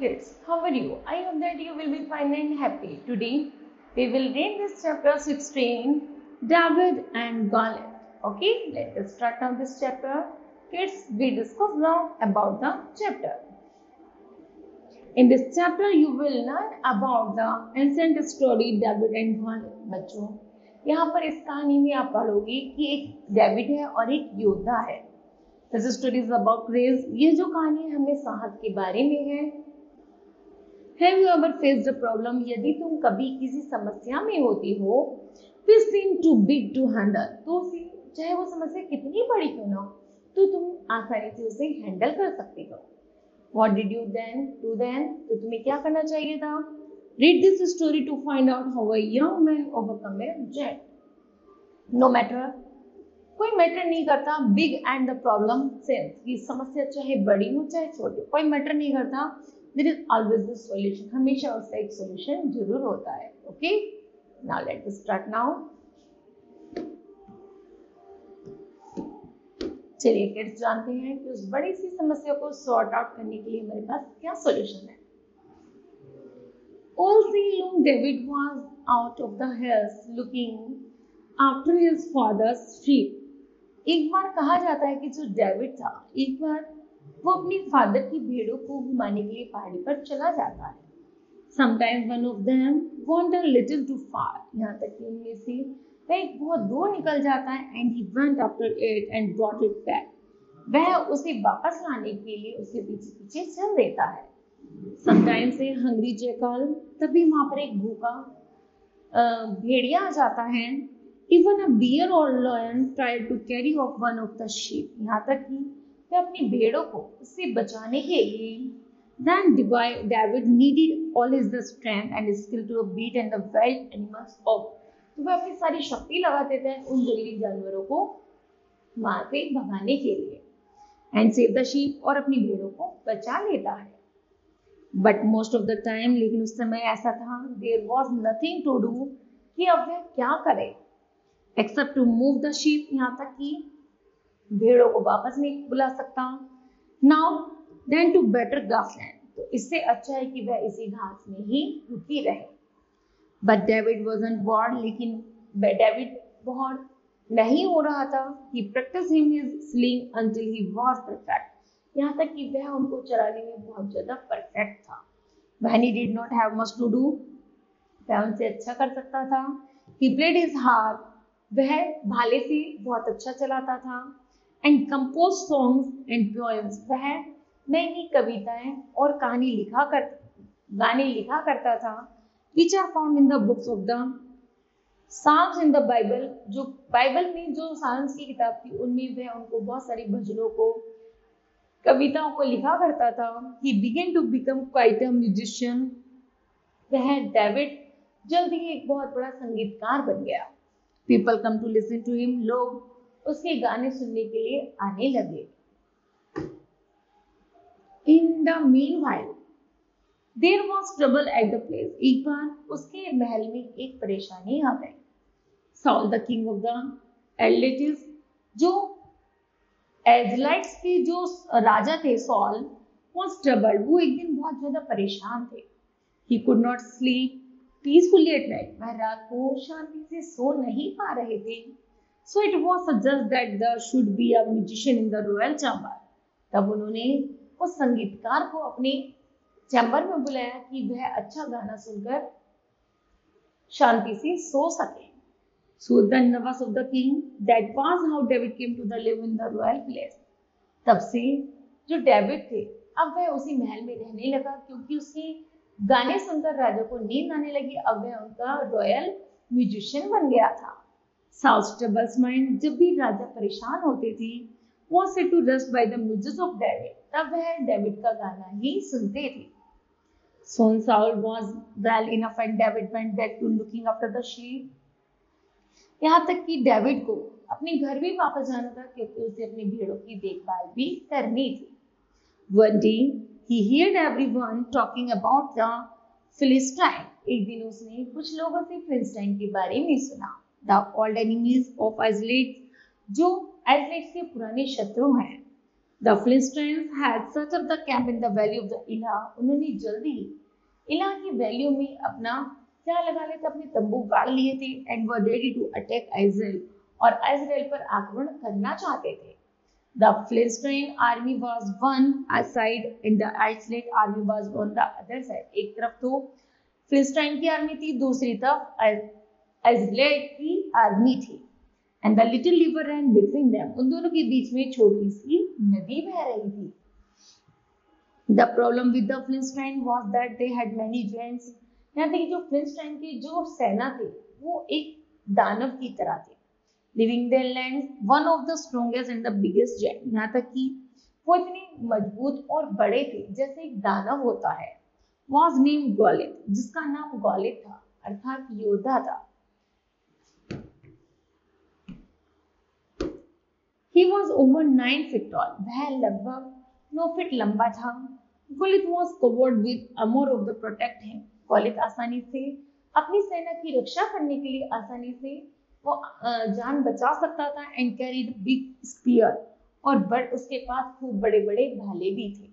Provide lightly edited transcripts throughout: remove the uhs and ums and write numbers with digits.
kids, how are you? I hope that you will be fine and happy. Today, we will read this chapter 16, David and Goliath. Okay, let us start now this chapter. Kids, we discuss now about the chapter. In this chapter, you will learn about the ancient story David and Goliath. बच्चों, यहाँ पर इस कहानी में आप पढ़ोगे कि एक डेविड है और एक योद्धा है. This story is about grace. ये जो कहानी हमें साहस के बारे में है. Have you ever faced a problem? यदि तुम कभी किसी समस्या में होती हो, which seem too big to handle, तो चाहे वो समस्या कितनी बड़ी क्यों ना, तो तुम आसानी से उसे हैंडल कर सकते हो. What did you then do then? तो तुम्हें क्या करना चाहिए था? Read this story to find out how a young man overcome a giant. No matter, कोई मैटर नहीं करता big and the problem sense की समस्या चाहे बड़ी हो चाहे छोटी, कोई मैटर नहीं करता. There is always the solution, हमेशा उसका एक सॉल्यूशन जरूर होता है. Okay, now let us start now. चलिए किड्स, जानते हैं कि उस बड़ी सी समस्या को सॉर्ट आउट करने के लिए हमारे पास क्या सॉल्यूशन है. All day long David was out of the house looking after his father's sheep. एक बार कहा जाता है कि जो डेविड था, एक बार वो अपनी फादर की भेड़ों को घुमाने के लिए पहाड़ी पर चला जाता है. Sometimes one of them went a little too far. यहाँ तक कि उनमें से वह एक बहुत दूर निकल जाता है. And he went after it and brought it back. वह उसे वापस लाने के लिए उसके पीछे पीछे चल देता है. Sometimes a hungry jackal, तभी वहाँ पर एक भूखा भेड़िया आ जाता है. Even a bear or lion tried to carry off one of the sheep. यहाँ तक कि वे अपनी भेड़ों को उससे बचाने के लिए Then David needed all his strength and skill to beat and the wild animals off. तो वह अपनी सारी शक्ति लगा देते हैं उन जंगली जानवरों को वहां से भगाने के लिए and save the sheep, और अपनी भेड़ों को बचा लेता है. But most of the time, लेकिन उस समय ऐसा था, there was nothing to do, कि अब वह क्या करे except to move the sheep, यहाँ तक कि भेड़ों को वापस नहीं बुला सकता. Now then to better grassland, तो इससे अच्छा है कि वह इसी घास में ही रुकी रहे. But David wasn't bored, लेकिन डेविड बहुत नहीं हो रहा था. He practiced him his sling until he was perfect. यहाँ तक कि वह उनको चराने में बहुत ज्यादा परफेक्ट था. When he did not have much to do, वह उनसे अच्छा कर सकता था. He played his harp, वह भाले से बहुत अच्छा चलाता था. And composed songs and poems, वह नई नई कविताएं और गाने लिखा करता था. Which are found in the books of the Psalms in the Bible, जो बाइबल में जो साल्म्स की किताब थी उनमें वह उनको बहुत सारी भजनों को, कविताओं को लिखा करता था. He began to become quite a musician. वह डेविड जल्दी ही एक बहुत बड़ा संगीतकार बन गया. People come to listen to him. लोग उसके गाने सुनने के लिए आने लगे. In the meanwhile, there was trouble at the place. एक बार उसके महल में एक परेशानी आ गई. Saul, the king of the Amalekites, जो एजलाइट्स के जो राजा थे, सॉल was troubled. वो एक दिन बहुत ज्यादा परेशान थे. He could not sleep peacefully at night. वह रात को शांति से सो नहीं पा रहे थे. So it was suggested that there should be a musician in the royal chamber. तब उन्होंने उस संगीतकार को अपने चैम्बर में बुलाया कि वह अच्छा गाना सुनकर शांति से सो सके. So the nervous of the king, that was how David came to the live in the royal place. तब से जो डेविड थे, अब वह उसी महल में रहने लगा क्योंकि उसके गाने सुनकर राजा को नींद आने लगी. अब वह उनका रॉयल म्यूजिशियन बन गया था. Saul's troubled mind, जब भी राजा परेशान होते थे, was said to rest by the music of David. तब वह डेविड का गाना ही सुनते थे. Soon Saul was well enough and David went back to looking after the sheep. यहाँ तक कि डेविड को अपने घर भी वापस जाना था क्योंकि उसे अपनी भेड़ों की देखभाल भी करनी थी. One day he heard everyone talking about the Philistine. एक दिन उसने कुछ लोगों से फिलिस्टाइन के बारे में सुना. The old enemies of Israel, जो इजराइल के पुराने शत्रु हैं. The Philistines had set up the camp in the valley of the Elah. उन्होंने जल्दी इला की वैली में अपना क्या लगा लेते, अपने तंबू गाड़ लिए थे and were ready to attack Israel, और इजराइल पर आक्रमण करना चाहते थे। The Philistine army was one side and the Israelite army was on the other side. एक तरफ तो फिलिस्टाइन की आर्मी थी, दूसरी तरफ इजराइल की आर्मी थी। And the little river ran between them. उन दोनों के बीच में छोटी सी नदी बह रही थी। The problem with the Philistine was that they had many giants. यहाँ तक कि जो फिलिस्टाइन की जो सेना थे वो एक दानव की तरह थे। Living there land one of the strongest and the biggest giant. यहाँ तक कि वो इतने मजबूत और बड़े थे जैसे एक दानव होता है। वाज नेम गोलियथ, जिसका नाम गोलियथ था, अर्थात योद्धा था। He was over 9 feet tall, वह लगभग 9 फीट लंबा था। Goliath was covered with armour of the protect him. Goliath आसानी से अपनी सेना की रक्षा करने के लिए आसानी से वो जान बचा सकता था। एंड कैरीड बिग स्पीयर, और बट उसके पास खूब बड़े बड़े भाले भी थे।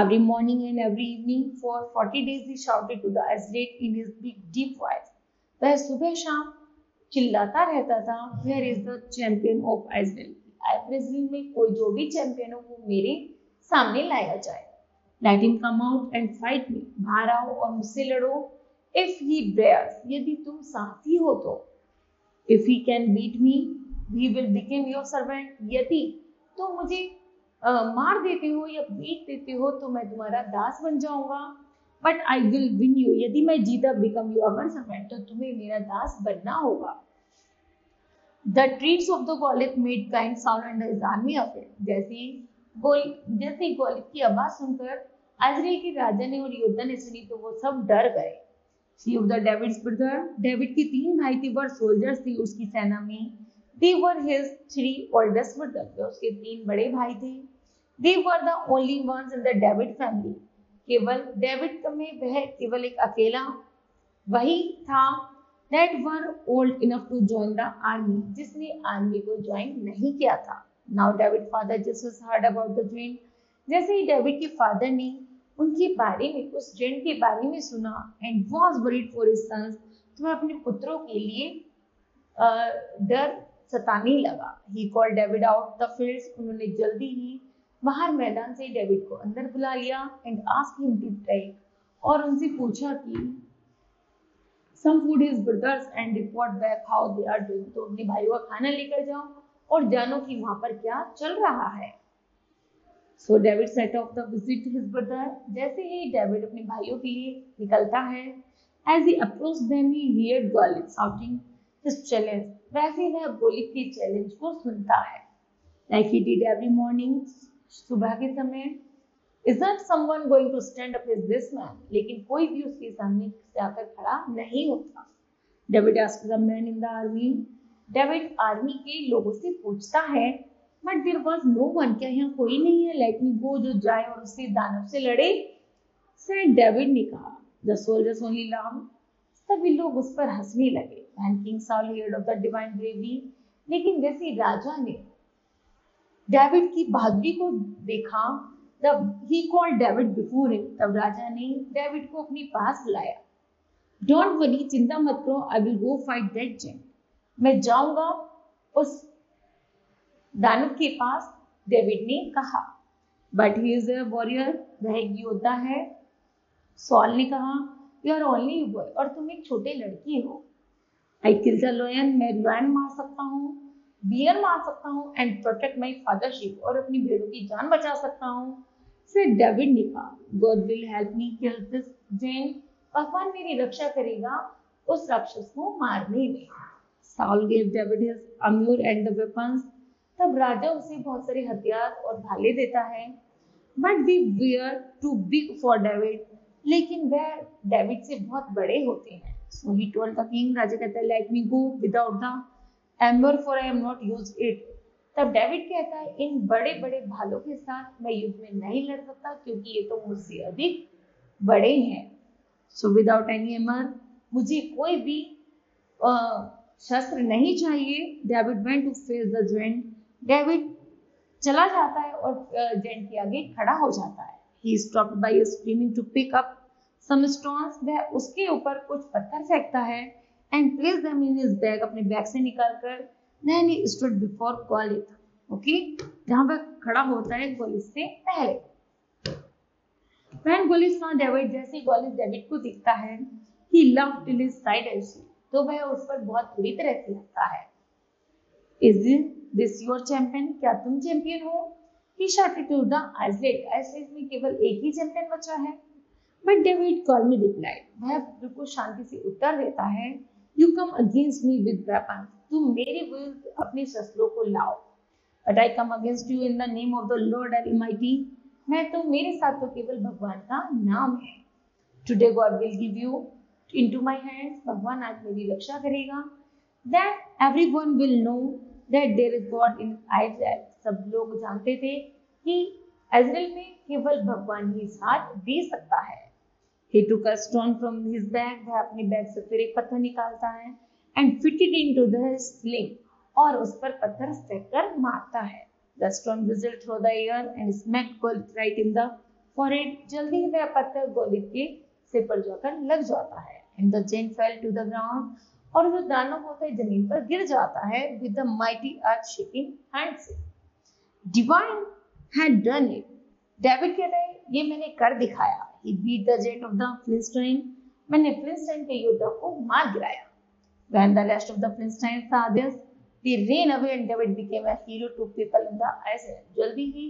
Every morning and every evening for 40 days he shouted to the Israelite in his big deep voice. वह सुबह शाम चिल्लाता रहता था, where is the champion of Israel. Israel में कोई जो भी चैंपियन हो वो मेरे सामने लाया जाए। Let him come out and fight me, बाहर आओ और मुझसे लड़ो। इफ ही डेयर्स, यदि तुम साहसी हो तो। If he can beat me, we will become your servant. यदि तुम मुझे मार देते हो या बीट देते हो तो मैं तुम्हारा दास बन जाऊंगा। But I will win you. यदि मैं जीता, become your servant, तो तुम्हें मेरा दास बनना होगा। The threats of the Goliath made kind sound and his army afraid. जैसे गोलियथ की आवाज सुनकर इजराइल के राजा ने और योद्धा ने सुनी तो वो सब डर गए। Three of the David's brother, David के 3 भाई थे, वर सोल्जर्स थे उसकी सेना में। They were his 3 oldest brothers, वे उसके 3 बड़े भाई थे। They were the only ones in the David family, केवल डेविड में वह केवल एक अकेला वही था that were old enough to join the army, जिसने आर्मी को ज्वाइन नहीं किया था। Now David father just heard about the giant, जैसे ही डेविड के फादर ने उनके बारे में, उस जेंट के बारे में सुना, and was worried for his sons, तो वह अपने पुत्रों के लिए डर सताने लगा। He called David out the fields, उन्होंने जल्दी ही बाहर मैदान से डेविड को अंदर बुला लिया। And asked him to take, और उनसे पूछा कि some food his brothers and report back how they are doing, तो अपने भाइयों का खाना लेकर जाओ और जानो कि वहां पर क्या चल रहा है। So David set off to visit his brother. जैसे ही डेविड अपने भाइयों के लिए निकलता है, as he approached them, he heard Goliath shouting his challenge. वैसे वह गोलियथ के चैलेंज को सुनता है। Like he did every morning, सुबह के समय। Is not someone going to stand up as this man? लेकिन कोई भी उसके सामने जाकर खड़ा नहीं होता। David asked the man in the army. David army के लोगों से पूछता है, but there was no one, क्या यहाँ कोई नहीं है, लेट मी गो, जो जाए और उससे दानव से लड़े। सेड डेविड ने कहा। द सोल्जर्स ओनली लाफ्ड, सभी लोग उस पर हंसने लगे। When king Saul heard of the divine bravery, लेकिन जैसे राजा ने डेविड की बहादुरी को देखा, तब ही कॉल्ड डेविड बिफोर हिम, तब राजा ने डेविड को अपने पास बुलाया। डोंट वरी, चिंता मत करो, I will go fight that giant, मैं जाऊंगा उस दानव के पास, डेविड ने कहा। But he is a warrior, वह एक योद्धा है। सॉल ने कहा, यू आर ओनली बॉय, और तुम एक छोटे लड़की हो। आई किल द लायन, मैं लायन मार सकता हूँ, बियर मार सकता हूँ, and protect my father sheep, और अपनी भेड़ों की जान बचा सकता हूँ। फिर डेविड ने कहा, God will help me kill this giant, भगवान मेरी रक्षा करेगा उस राक्षस को मारने में। Saul gave David his armour and the weapons, तब राजा उसे बहुत सारे हथियार और भाले देता है। But we were too big for David, लेकिन वह डेविड से बहुत बड़े होते हैं। So he told the king, राजा कहता है, let me go without the armour for I am not used it. तब डेविड कहता है, इन बड़े बड़े भालों के साथ मैं युद्ध में नहीं लड़ सकता, क्योंकि ये तो मुझसे अधिक बड़े हैं। सो विदाउट एनी आर्मर, मुझे कोई भी शस्त्र नहीं चाहिए। David went to face the giant, David चला जाता है और जेंट के आगे खड़ा हो जाता है। He stopped by screaming to pick up some stones, वह उसके ऊपर कुछ पत्थर फेंकता है and place them in his bag, अपने बैग से निकालकर। Then he stood before Goliath, okay, जहां पर खड़ा होता है गोलित से पहले। When गोलित saw डेविड, जैसे गोलित डेविड को दिखता है, he laughed till his side edged, तो वह उस पर बहुत बुरी तरह से हंसता है। Is this your champion? क्या तुम चैंपियन हो? He shouted to the athlete. Athlete में केवल एक ही चैंपियन बचा है। But David calmly replied, वह बिल्कुल शांति से उत्तर देता है, You come against me with weapons. तुम मेरे विरुद्ध अपने शस्त्रों को लाओ। But I come against you in the name of the Lord Almighty. मैं तो मेरे साथ तो केवल भगवान का नाम है। Today God will give you into my hands. भगवान आज मेरी रक्षा करेगा। Then everyone will know that there is God in Israel. सब लोग जानते थे कि इज़राइल में केवल भगवान ही साथ दे सकता है। He took a stone from his bag. वह अपने बैग से फिर एक पत्थर निकालता है and fitted into the sling. और उस पर पत्थर फेंक कर मारता है। The stone whistled through the air and smacked Goliath right in the forehead. जल्दी ही वह पत्थर गोलियत के सिर पर जाकर लग जाता है। And the giant fell to the ground. और जो दानव होता है जमीन पर गिर जाता है with the mighty earth shaking hands. Divine had done it. David कहता है ये मैंने कर दिखाया। He beat the giant of the Philistine. मैंने फिलिस्तीन के योद्धा को मार गिराया। When the rest of the Philistines saw this, they ran away and David became a hero to people in the Israel. जल्दी ही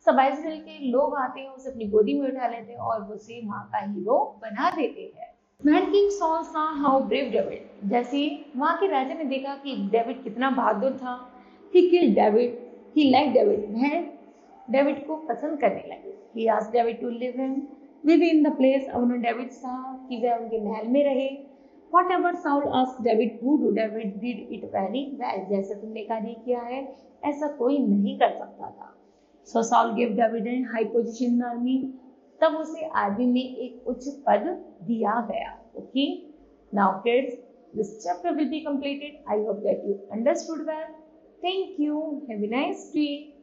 सब इज़राइल के लोग आते हैं, उसे अपनी गोदी में उठा लेते हैं और उसे वहाँ का हीरो बना देते हैं। When King Saul saw how brave David, जैसे वहाँ के राजा ने देखा कि डेविड कितना बहादुर था, he killed David, he liked David, वह डेविड को पसंद करने लगे। He asked David to live him within the place. अब उन्होंने डेविड से कहा कि वह उनके महल में रहे। Whatever Saul asked David to do, David did it very well. जैसे तुमने कार्य किया है, ऐसा कोई नहीं कर सकता था। So Saul gave David a high position in the army. तब उसे आर्मी में एक उच्च पद दिया गया। Okay? Now kids, this chapter will be completed. I hope that you understood well. Thank you. Have a nice day.